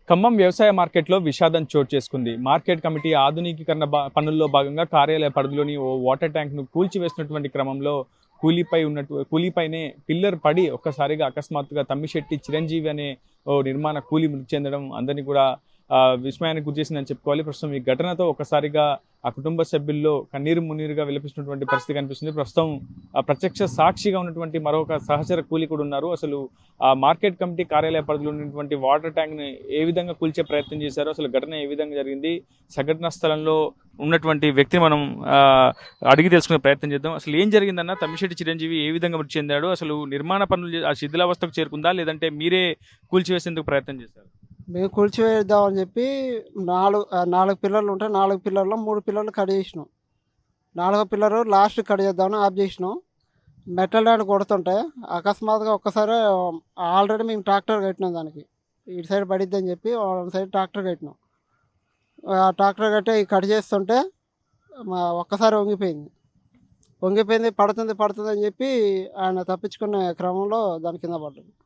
ఖమ్మం వ్యవసాయ మార్కెట్లో విషాదం చోటు చేసుకుంది. మార్కెట్ కమిటీ ఆధునికీకరణ పనుల్లో భాగంగా కార్యాలయ పరిధిలోని ఓ వాటర్ ట్యాంక్‌ను కూల్చివేసినటువంటి క్రమంలో కూలీపైనే పిల్లర్ పడి ఒక్కసారిగా అకస్మాత్తుగా తమ్మిశెట్టి చిరంజీవి అనే ఓ నిర్మాణ కూలీ మృతి చెందడం అందరినీ కూడా విస్మయానికి గురిచేసిందని చెప్పుకోవాలి. ప్రస్తుతం ఈ ఘటనతో ఒక్కసారిగా ఆ కుటుంబ సభ్యుల్లో కన్నీరు మున్నీరుగా విలపిస్తున్నటువంటి పరిస్థితి కనిపిస్తుంది. ప్రస్తుతం ప్రత్యక్ష సాక్షిగా ఉన్నటువంటి మరొక సహచర కూలీ కూడా ఉన్నారు. అసలు ఆ మార్కెట్ కమిటీ కార్యాలయ పరిధిలో ఉన్నటువంటి వాటర్ ట్యాంక్‌ని ఏ విధంగా కూల్చే ప్రయత్నం చేశారో, అసలు ఘటన ఏ విధంగా జరిగింది, సంఘటనా స్థలంలో ఉన్నటువంటి వ్యక్తిని మనం అడిగి తెలుసుకునే ప్రయత్నం చేద్దాం. అసలు ఏం జరిగిందన్న? తమ్మిశెట్టి చిరంజీవి ఏ విధంగా మృతి చెందాడు? అసలు నిర్మాణ పనులు ఆ శిథిలావస్థకు చేరుకుందా? లేదంటే మీరే కూల్చివేసేందుకు ప్రయత్నం చేశారా? మేము కూల్చివేద్దామని చెప్పి 4 పిల్లర్లు ఉంటే 4 పిల్లర్లో 3 పిల్లర్లు కట్ చేసినాం. నాలుగో పిల్లరు లాస్ట్ కట్ చేద్దామని ఆఫ్ చేసినాం. మెటల్ డాడ్ కొడుతుంటే అకస్మాత్తుగా ఒక్కసారి ఆల్రెడీ మేము ట్రాక్టర్ కట్టినాం దానికి. ఇటు సైడ్ పడిద్దని చెప్పి వన్ సైడ్ ట్రాక్టర్ కట్టినాం. ఆ ట్రాక్టర్ కట్టి కట్ చేస్తుంటే ఒక్కసారి వంగిపోయింది పడుతుంది పడుతుంది అని చెప్పి ఆయన తప్పించుకునే క్రమంలో దాని కింద పడ్డాడు.